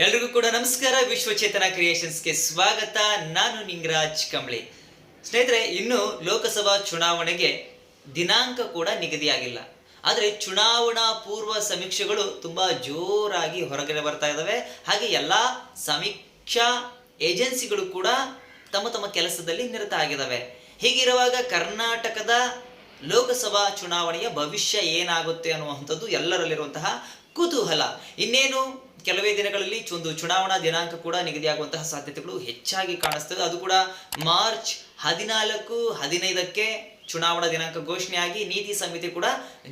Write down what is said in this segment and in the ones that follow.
ಎಲ್ರಿಗೂ ಕೂಡ ನಮಸ್ಕಾರ. ವಿಶ್ವಚೇತನ ಕ್ರಿಯೇಷನ್ಸ್ಗೆ ಸ್ವಾಗತ. ನಾನು ನಿಂಗರಾಜ್ ಕಂಬಳಿ. ಸ್ನೇಹಿತರೆ, ಇನ್ನು ಲೋಕಸಭಾ ಚುನಾವಣೆಗೆ ದಿನಾಂಕ ಕೂಡ ನಿಗದಿಯಾಗಿಲ್ಲ. ಆದರೆ ಚುನಾವಣಾ ಪೂರ್ವ ಸಮೀಕ್ಷೆಗಳು ತುಂಬಾ ಜೋರಾಗಿ ಹೊರಗಡೆ ಬರ್ತಾ ಇದ್ದಾವೆ. ಹಾಗೆ ಎಲ್ಲ ಸಮೀಕ್ಷಾ ಏಜೆನ್ಸಿಗಳು ಕೂಡ ತಮ್ಮ ತಮ್ಮ ಕೆಲಸದಲ್ಲಿ ನಿರತ ಆಗಿದ್ದಾವೆ. ಹೀಗಿರುವಾಗ ಕರ್ನಾಟಕದ ಲೋಕಸಭಾ ಚುನಾವಣೆಯ ಭವಿಷ್ಯ ಏನಾಗುತ್ತೆ ಅನ್ನುವಂಥದ್ದು ಎಲ್ಲರಲ್ಲಿರುವಂತಹ ಕುತೂಹಲ. ಇನ್ನೇನು ಕೆಲವೇ ದಿನಗಳಲ್ಲಿ ಒಂದು ಚುನಾವಣಾ ದಿನಾಂಕ ಕೂಡ ನಿಗದಿಯಾಗುವಂತಹ ಸಾಧ್ಯತೆಗಳು ಹೆಚ್ಚಾಗಿ ಕಾಣಿಸ್ತದೆ. ಅದು ಕೂಡ ಮಾರ್ಚ್ 14, 15ಕ್ಕೆ ಚುನಾವಣಾ ದಿನಾಂಕ ಘೋಷಣೆಯಾಗಿ ನೀತಿ ಸಂಹಿತೆ ಕೂಡ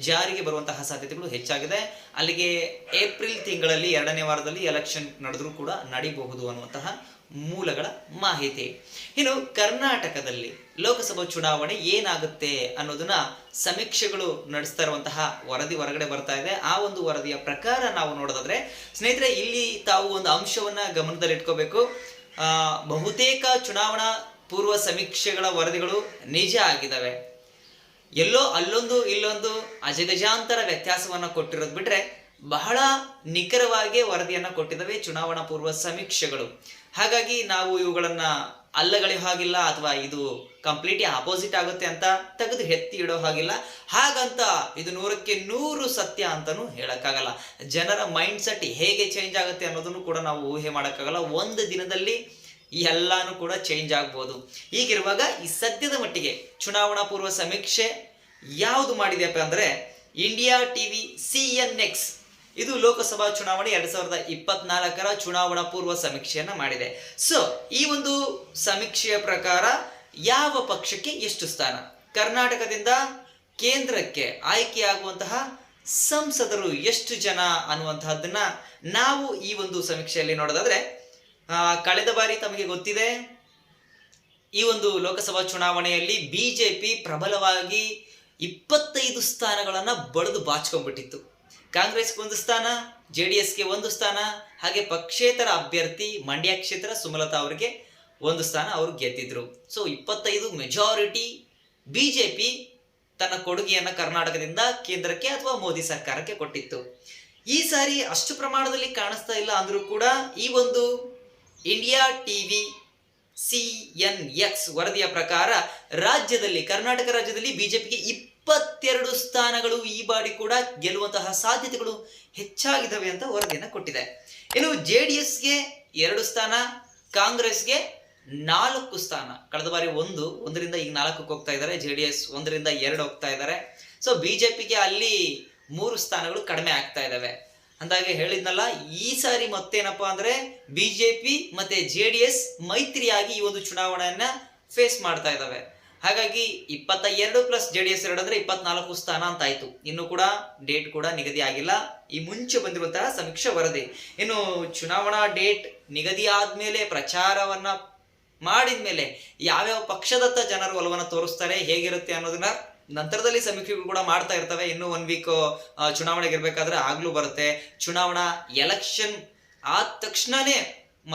ಜಾರಿಗೆ ಬರುವಂತಹ ಸಾಧ್ಯತೆಗಳು ಹೆಚ್ಚಾಗಿದೆ. ಅಲ್ಲಿಗೆ ಏಪ್ರಿಲ್ ತಿಂಗಳಲ್ಲಿ 2ನೇ ವಾರದಲ್ಲಿ ಎಲೆಕ್ಷನ್ ನಡೆದರೂ ಕೂಡ ನಡೀಬಹುದು ಅನ್ನುವಂತಹ ಮೂಲಗಳ ಮಾಹಿತಿ. ಇನ್ನು ಕರ್ನಾಟಕದಲ್ಲಿ ಲೋಕಸಭಾ ಚುನಾವಣೆ ಏನಾಗುತ್ತೆ ಅನ್ನೋದನ್ನ ಸಮೀಕ್ಷೆಗಳು ನಡೆಸ್ತಾ ಇರುವಂತಹ ವರದಿ ಹೊರಗಡೆ ಬರ್ತಾ ಇದೆ. ಆ ಒಂದು ವರದಿಯ ಪ್ರಕಾರ ನಾವು ನೋಡೋದಾದ್ರೆ ಸ್ನೇಹಿತರೆ, ಇಲ್ಲಿ ತಾವು ಒಂದು ಅಂಶವನ್ನ ಗಮನದಲ್ಲಿಟ್ಕೋಬೇಕು. ಬಹುತೇಕ ಚುನಾವಣಾ ಪೂರ್ವ ಸಮೀಕ್ಷೆಗಳ ವರದಿಗಳು ನಿಜ ಆಗಿದ್ದಾವೆ. ಎಲ್ಲೋ ಅಲ್ಲೊಂದು ಇಲ್ಲೊಂದು ಅಜಗಜಾಂತರ ವ್ಯತ್ಯಾಸವನ್ನ ಕೊಟ್ಟಿರೋದು ಬಿಟ್ರೆ ಬಹಳ ನಿಖರವಾಗಿ ವರದಿಯನ್ನ ಕೊಟ್ಟಿದ್ದಾವೆ ಚುನಾವಣಾ ಪೂರ್ವ ಸಮೀಕ್ಷೆಗಳು. ಹಾಗಾಗಿ ನಾವು ಇವುಗಳನ್ನ ಅಲ್ಲಗಳೆಯೋ ಹಾಗಿಲ್ಲ, ಅಥವಾ ಇದು ಕಂಪ್ಲೀಟ್ಲಿ ಆಪೋಸಿಟ್ ಆಗುತ್ತೆ ಅಂತ ತೆಗೆದು ಎತ್ತಿ ಇಡೋ ಹಾಗಿಲ್ಲ. ಹಾಗಂತ ಇದು 100ಕ್ಕೆ 100 ಸತ್ಯ ಅಂತಾನೂ ಹೇಳಕ್ಕಾಗಲ್ಲ. ಜನರ ಮೈಂಡ್ ಸೆಟ್ ಹೇಗೆ ಚೇಂಜ್ ಆಗುತ್ತೆ ಅನ್ನೋದನ್ನು ಕೂಡ ನಾವು ಊಹೆ ಮಾಡೋಕ್ಕಾಗಲ್ಲ. ಒಂದು ದಿನದಲ್ಲಿ ಎಲ್ಲಾನು ಕೂಡ ಚೇಂಜ್ ಆಗ್ಬೋದು. ಹೀಗಿರುವಾಗ ಈ ಸದ್ಯದ ಮಟ್ಟಿಗೆ ಚುನಾವಣಾ ಪೂರ್ವ ಸಮೀಕ್ಷೆ ಯಾವುದು ಮಾಡಿದೆಯಪ್ಪ ಅಂದ್ರೆ ಇಂಡಿಯಾ ಟಿವಿ CNX ಇದು ಲೋಕಸಭಾ ಚುನಾವಣೆ 2024ರ ಚುನಾವಣಾ ಪೂರ್ವ ಸಮೀಕ್ಷೆಯನ್ನ ಮಾಡಿದೆ. ಸೊ ಈ ಒಂದು ಸಮೀಕ್ಷೆಯ ಪ್ರಕಾರ ಯಾವ ಪಕ್ಷಕ್ಕೆ ಎಷ್ಟು ಸ್ಥಾನ, ಕರ್ನಾಟಕದಿಂದ ಕೇಂದ್ರಕ್ಕೆ ಆಯ್ಕೆಯಾಗುವಂತಹ ಸಂಸದರು ಎಷ್ಟು ಜನ ಅನ್ನುವಂತಹದ್ದನ್ನ ನಾವು ಈ ಒಂದು ಸಮೀಕ್ಷೆಯಲ್ಲಿ ನೋಡೋದಾದ್ರೆ, ಕಳೆದ ಬಾರಿ ತಮಗೆ ಗೊತ್ತಿದೆ ಈ ಒಂದು ಲೋಕಸಭಾ ಚುನಾವಣೆಯಲ್ಲಿ ಬಿಜೆಪಿ ಪ್ರಬಲವಾಗಿ 25 ಸ್ಥಾನಗಳನ್ನ ಬಡಿದು ಬಾಚ್ಕೊಂಡ್ಬಿಟ್ಟಿತ್ತು. ಕಾಂಗ್ರೆಸ್ಗೆ 1 ಸ್ಥಾನ, JDSಗೆ 1 ಸ್ಥಾನ, ಹಾಗೆ ಪಕ್ಷೇತರ ಅಭ್ಯರ್ಥಿ ಮಂಡ್ಯ ಕ್ಷೇತ್ರ ಸುಮಲತಾ ಅವರಿಗೆ 1 ಸ್ಥಾನ ಅವರು ಗೆದ್ದಿದ್ರು. ಸೊ 25 ಮೆಜಾರಿಟಿ ಬಿಜೆಪಿ ತನ್ನ ಕೊಡುಗೆಯನ್ನ ಕರ್ನಾಟಕದಿಂದ ಕೇಂದ್ರಕ್ಕೆ ಅಥವಾ ಮೋದಿ ಸರ್ಕಾರಕ್ಕೆ ಕೊಟ್ಟಿತ್ತು. ಈ ಸಾರಿ ಅಷ್ಟು ಪ್ರಮಾಣದಲ್ಲಿ ಕಾಣಿಸ್ತಾ ಇಲ್ಲ ಅಂದ್ರೂ ಕೂಡ ಈ ಒಂದು ಇಂಡಿಯಾ ಟಿವಿ CNX ವರದಿಯ ಪ್ರಕಾರ ಕರ್ನಾಟಕ ರಾಜ್ಯದಲ್ಲಿ ಬಿಜೆಪಿಗೆ 22 ಸ್ಥಾನಗಳು ಈ ಬಾರಿ ಕೂಡ ಗೆಲ್ಲುವಂತಹ ಸಾಧ್ಯತೆಗಳು ಹೆಚ್ಚಾಗಿದ್ದಾವೆ ಅಂತ ವರದಿಯನ್ನು ಕೊಟ್ಟಿದೆ. ಇನ್ನು JDSಗೆ 2 ಸ್ಥಾನ, ಕಾಂಗ್ರೆಸ್ಗೆ 4 ಸ್ಥಾನ. ಕಳೆದ ಬಾರಿ 1ರಿಂದ ಈಗ 4ಕ್ಕೆ ಹೋಗ್ತಾ ಇದ್ದಾರೆ, JDS 1ರಿಂದ 2 ಹೋಗ್ತಾ ಇದ್ದಾರೆ. ಸೊ ಬಿಜೆಪಿಗೆ ಅಲ್ಲಿ 3 ಸ್ಥಾನಗಳು ಕಡಿಮೆ ಆಗ್ತಾ ಇದ್ದಾವೆ. ಅಂದಾಗೆ ಹೇಳಿದ್ನಲ್ಲ, ಈ ಸಾರಿ ಮತ್ತೇನಪ್ಪಾ ಅಂದ್ರೆ ಬಿಜೆಪಿ ಮತ್ತೆ JDS ಮೈತ್ರಿಯಾಗಿ ಈ ಒಂದು ಚುನಾವಣೆಯನ್ನ ಫೇಸ್ ಮಾಡ್ತಾ ಇದ್ದಾವೆ. ಹಾಗಾಗಿ 22 ಪ್ಲಸ್ JDS 2 ಅಂದ್ರೆ 24 ಸ್ಥಾನ ಅಂತ ಆಯ್ತು. ಇನ್ನು ಕೂಡ ಡೇಟ್ ಕೂಡ ನಿಗದಿ ಆಗಿಲ್ಲ, ಈ ಮುಂಚೆ ಬಂದಿರುವಂತಹ ಸಮೀಕ್ಷೆ ವರದಿ. ಇನ್ನು ಚುನಾವಣಾ ಡೇಟ್ ನಿಗದಿ ಆದ್ಮೇಲೆ ಪ್ರಚಾರವನ್ನ ಮಾಡಿದ್ಮೇಲೆ ಯಾವ್ಯಾವ ಪಕ್ಷದತ್ತ ಜನರು ಒಲವನ್ನ ತೋರಿಸ್ತಾರೆ, ಹೇಗಿರುತ್ತೆ ಅನ್ನೋದನ್ನ ನಂತರದಲ್ಲಿ ಸಮೀಕ್ಷೆಗಳು ಕೂಡ ಮಾಡ್ತಾ ಇರ್ತವೆ. ಇನ್ನು 1 ವೀಕ್ ಚುನಾವಣೆಗೆ ಇರ್ಬೇಕಾದ್ರೆ ಆಗ್ಲೂ ಬರುತ್ತೆ. ಚುನಾವಣಾ ಎಲೆಕ್ಷನ್ ಆದ ತಕ್ಷಣನೇ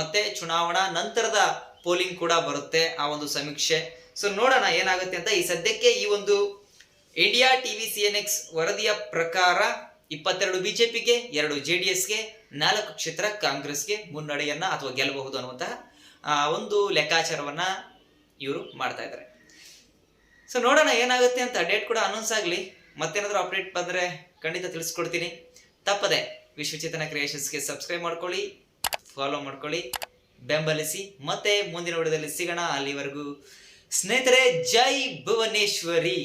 ಮತ್ತೆ ಚುನಾವಣಾ ನಂತರದ ಪೋಲಿಂಗ್ ಕೂಡ ಬರುತ್ತೆ ಆ ಒಂದು ಸಮೀಕ್ಷೆ. ಸೊ ನೋಡೋಣ ಏನಾಗುತ್ತೆ ಅಂತ. ಈ ಸದ್ಯಕ್ಕೆ ಈ ಒಂದು ಇಂಡಿಯಾ ಟಿವಿ CNX ವರದಿಯ ಪ್ರಕಾರ 22 ಬಿಜೆಪಿಗೆ, 2 JDSಗೆ, 4 ಕ್ಷೇತ್ರ ಕಾಂಗ್ರೆಸ್ಗೆ ಮುನ್ನಡೆಯನ್ನ ಅಥವಾ ಗೆಲ್ಲಬಹುದು ಅನ್ನುವಂತಹ ಒಂದು ಲೆಕ್ಕಾಚಾರವನ್ನ ಇವರು ಮಾಡ್ತಾ ಇದ್ದಾರೆ. ಸೊ ನೋಡೋಣ ಏನಾಗುತ್ತೆ ಅಂತ. ಡೇಟ್ ಕೂಡ ಅನೌನ್ಸ್ ಆಗಲಿ, ಮತ್ತೇನಾದ್ರೂ ಅಪ್ಡೇಟ್ ಬಂದರೆ ಖಂಡಿತ ತಿಳಿಸ್ಕೊಡ್ತೀನಿ. ತಪ್ಪದೆ ವಿಶ್ವಚೇತನ ಕ್ರಿಯೇಷನ್ಸ್ಗೆ ಸಬ್ಸ್ಕ್ರೈಬ್ ಮಾಡ್ಕೊಳ್ಳಿ, ಫಾಲೋ ಮಾಡ್ಕೊಳ್ಳಿ, ಬೆಂಬಲಿಸಿ. ಮತ್ತೆ ಮುಂದಿನ ವಿಡಿಯೋದಲ್ಲಿ ಸಿಗೋಣ. ಅಲ್ಲಿವರೆಗೂ ಸ್ನೇಹಿತರೆ, ಜೈ ಭುವನೇಶ್ವರಿ.